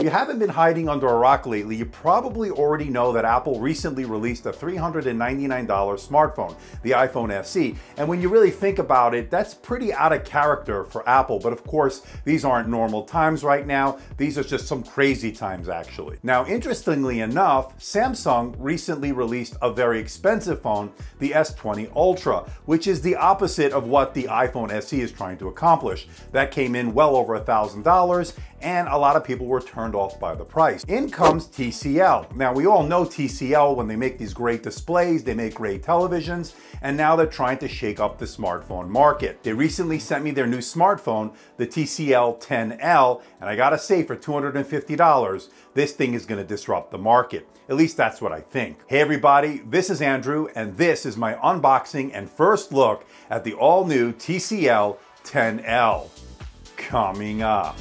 you haven't been hiding under a rock lately, you probably already know that Apple recently released a $399 smartphone, the iPhone SE. And when you really think about it, that's pretty out of character for Apple. But of course, these aren't normal times right now. These are just some crazy times, actually. Now, interestingly enough, Samsung recently released a very expensive phone, the S20 Ultra, which is the opposite of what the iPhone SE is trying to accomplish. That came in well over $1,000, and a lot of people were turned off by the price. In comes TCL. Now, we all know TCL, when they make these great displays, they make great televisions, and now they're trying to shake up the smartphone market. They recently sent me their new smartphone, the TCL 10L, and I gotta say, for $250, this thing is gonna disrupt the market. At least that's what I think. Hey everybody, this is Andrew, and this is my unboxing and first look at the all-new TCL 10L. Coming up.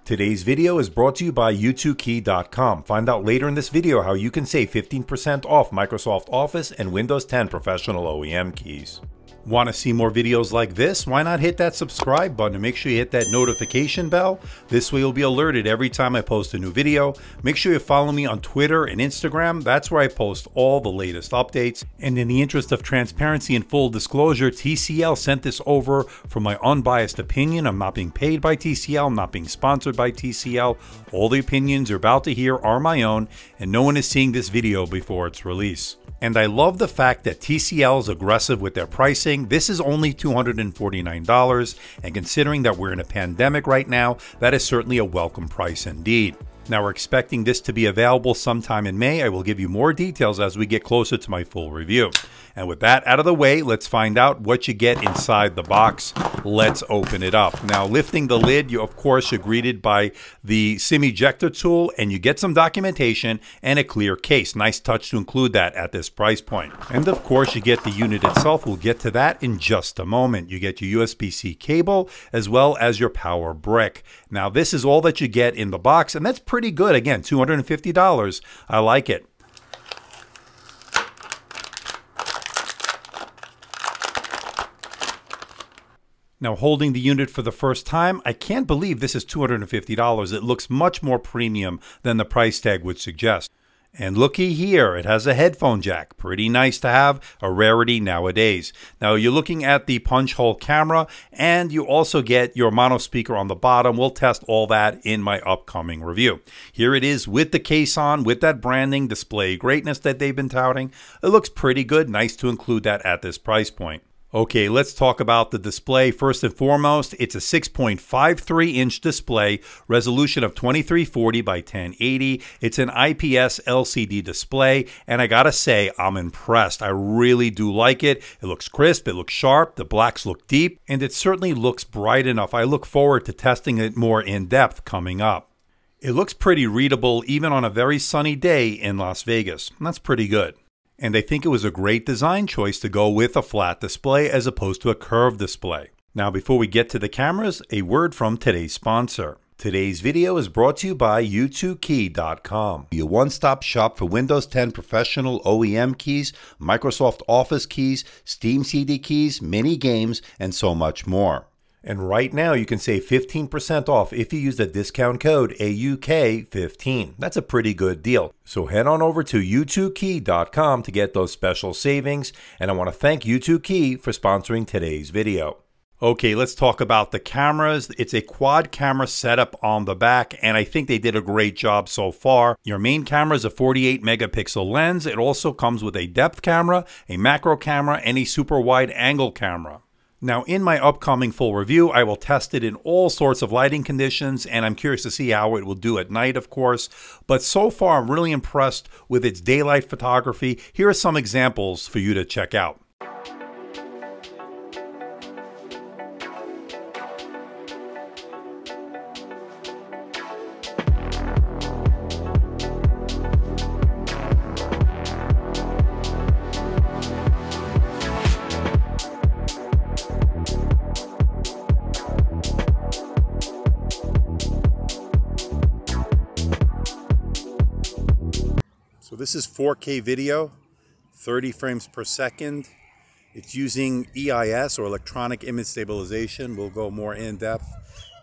Today's video is brought to you by U2Key.com. Find out later in this video how you can save 15% off Microsoft Office and Windows 10 Professional OEM keys. Want to see more videos like this? Why not hit that subscribe button and make sure you hit that notification bell? This way you'll be alerted every time I post a new video. Make sure you follow me on Twitter and Instagram. That's where I post all the latest updates. And in the interest of transparency and full disclosure, TCL sent this over for my unbiased opinion. I'm not being paid by TCL. I'm not being sponsored by TCL. All the opinions you're about to hear are my own, and no one is seeing this video before its release. And I love the fact that TCL is aggressive with their pricing. This is only $249, and considering that we're in a pandemic right now, that is certainly a welcome price indeed. Now, we're expecting this to be available sometime in May. I will give you more details as we get closer to my full review. And with that out of the way, let's find out what you get inside the box. Let's open it up. Now, lifting the lid, you of course are greeted by the SIM ejector tool, and you get some documentation and a clear case. Nice touch to include that at this price point. And of course, you get the unit itself. We'll get to that in just a moment. You get your USB-C cable as well as your power brick. Now, this is all that you get in the box, and that's pretty good. Again, $250. I like it. Now, holding the unit for the first time, I can't believe this is $250. It looks much more premium than the price tag would suggest. And looky here, it has a headphone jack. Pretty nice to have, a rarity nowadays. Now, you're looking at the punch hole camera, and you also get your mono speaker on the bottom. We'll test all that in my upcoming review. Here it is with the case on, with that branding, display greatness that they've been touting. It looks pretty good. Nice to include that at this price point. Okay, let's talk about the display. First and foremost, it's a 6.53-inch display, resolution of 2340 by 1080. It's an IPS LCD display, and I gotta say, I'm impressed. I really do like it. It looks crisp, it looks sharp, the blacks look deep, and it certainly looks bright enough. I look forward to testing it more in depth coming up. It looks pretty readable even on a very sunny day in Las Vegas. That's pretty good. And I think it was a great design choice to go with a flat display as opposed to a curved display. Now, before we get to the cameras, a word from today's sponsor. Today's video is brought to you by U2Key.com, your one-stop shop for Windows 10 Professional OEM keys, Microsoft Office keys, Steam CD keys, mini games, and so much more. And right now you can save 15% off if you use the discount code AUK15. That's a pretty good deal. So head on over to U2Key.com to get those special savings. And I want to thank U2Key for sponsoring today's video. Okay, let's talk about the cameras. It's a quad camera setup on the back, and I think they did a great job so far. Your main camera is a 48 megapixel lens. It also comes with a depth camera, a macro camera, and a super wide angle camera. Now, in my upcoming full review, I will test it in all sorts of lighting conditions, and I'm curious to see how it will do at night, of course. But so far, I'm really impressed with its daylight photography. Here are some examples for you to check out. this is 4K video, 30 frames per second. It's using EIS, or electronic image stabilization. We'll go more in depth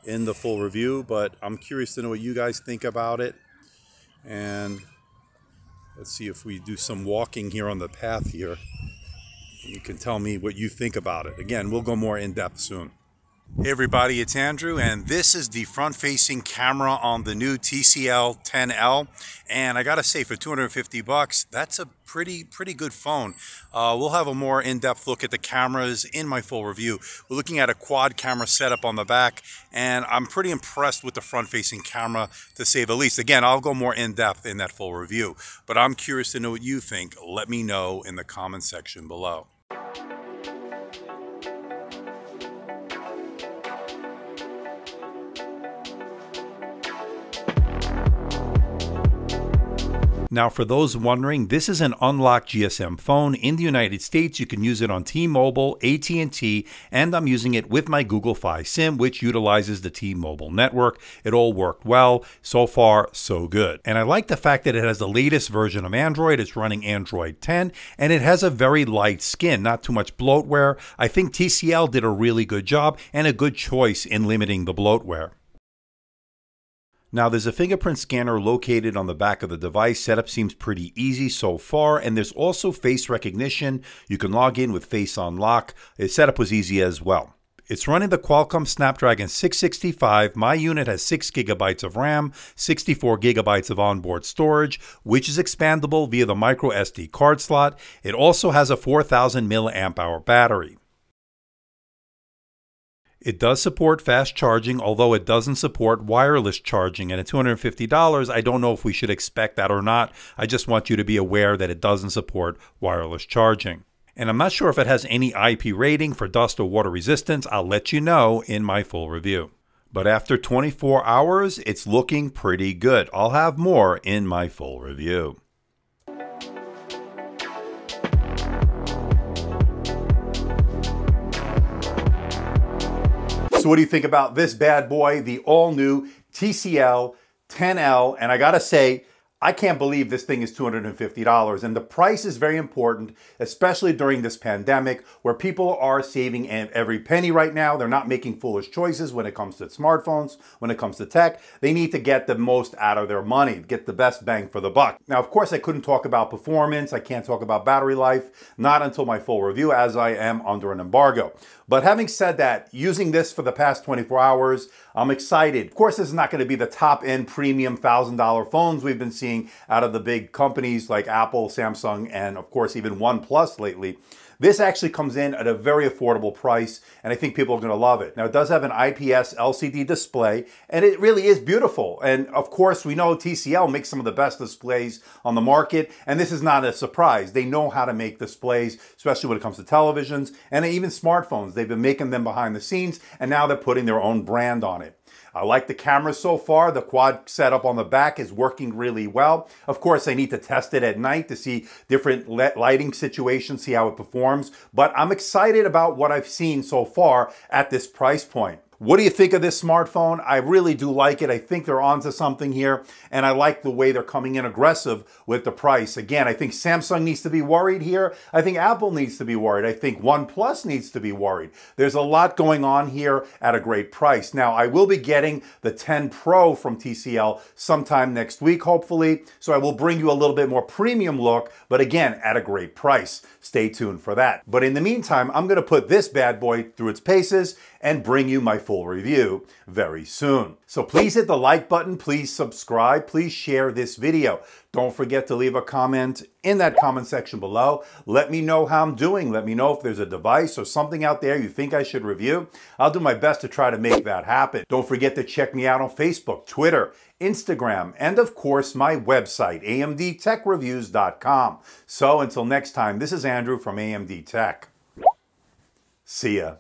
in the full review, but I'm curious to know what you guys think about it. And let's see if we do some walking here on the path here. You can tell me what you think about it. Again, we'll go more in depth soon. Hey everybody, it's Andrew, and this is the front-facing camera on the new TCL 10L. And I gotta say, for 250 bucks, that's a pretty good phone. We'll have a more in-depth look at the cameras in my full review. We're looking at a quad camera setup on the back, and I'm pretty impressed with the front-facing camera, to say the least. Again, I'll go more in-depth in that full review, but I'm curious to know what you think. Let me know in the comment section below. Now, for those wondering, this is an unlocked GSM phone. In the United States, you can use it on T-Mobile, AT&T, and I'm using it with my Google Fi SIM, which utilizes the T-Mobile network. It all worked well. So far, so good. And I like the fact that it has the latest version of Android. It's running Android 10, and it has a very light skin, not too much bloatware. I think TCL did a really good job and a good choice in limiting the bloatware. Now, there's a fingerprint scanner located on the back of the device. Setup seems pretty easy so far, and there's also face recognition. You can log in with Face Unlock. The setup was easy as well. It's running the Qualcomm Snapdragon 665. My unit has 6 GB of RAM, 64 GB of onboard storage, which is expandable via the micro SD card slot. It also has a 4,000 mAh battery. It does support fast charging, although it doesn't support wireless charging. And at $250, I don't know if we should expect that or not. I just want you to be aware that it doesn't support wireless charging. And I'm not sure if it has any IP rating for dust or water resistance. I'll let you know in my full review. But after 24 hours, it's looking pretty good. I'll have more in my full review. So what do you think about this bad boy, the all-new TCL 10L? And I gotta say, I can't believe this thing is $250. And the price is very important, especially during this pandemic, where people are saving every penny right now. They're not making foolish choices when it comes to smartphones, when it comes to tech. They need to get the most out of their money, get the best bang for the buck. Now, of course, I couldn't talk about performance. I can't talk about battery life, not until my full review, as I am under an embargo. But having said that, using this for the past 24 hours, I'm excited. Of course, this is not going to be the top-end premium $1,000 phones we've been seeing out of the big companies like Apple, Samsung, and of course even OnePlus lately. This actually comes in at a very affordable price, and I think people are going to love it. Now, it does have an IPS LCD display, and it really is beautiful. And of course, we know TCL makes some of the best displays on the market, and this is not a surprise. They know how to make displays, especially when it comes to televisions and even smartphones. They've been making them behind the scenes, and now they're putting their own brand on it. I like the camera so far. The quad setup on the back is working really well. Of course, I need to test it at night to see different lighting situations, see how it performs. But I'm excited about what I've seen so far at this price point. What do you think of this smartphone? I really do like it. I think they're onto something here, and I like the way they're coming in aggressive with the price. Again, I think Samsung needs to be worried here. I think Apple needs to be worried. I think OnePlus needs to be worried. There's a lot going on here at a great price. Now, I will be getting the 10 Pro from TCL sometime next week, hopefully, so I will bring you a little bit more premium look, but again, at a great price. Stay tuned for that. But in the meantime, I'm going to put this bad boy through its paces and bring you my full review very soon. So please hit the like button, please subscribe, please share this video. Don't forget to leave a comment in that comment section below. Let me know how I'm doing. Let me know if there's a device or something out there you think I should review. I'll do my best to try to make that happen. Don't forget to check me out on Facebook, Twitter, Instagram, and of course my website, amdtechreviews.com. So until next time, this is Andrew from AMD Tech. See ya.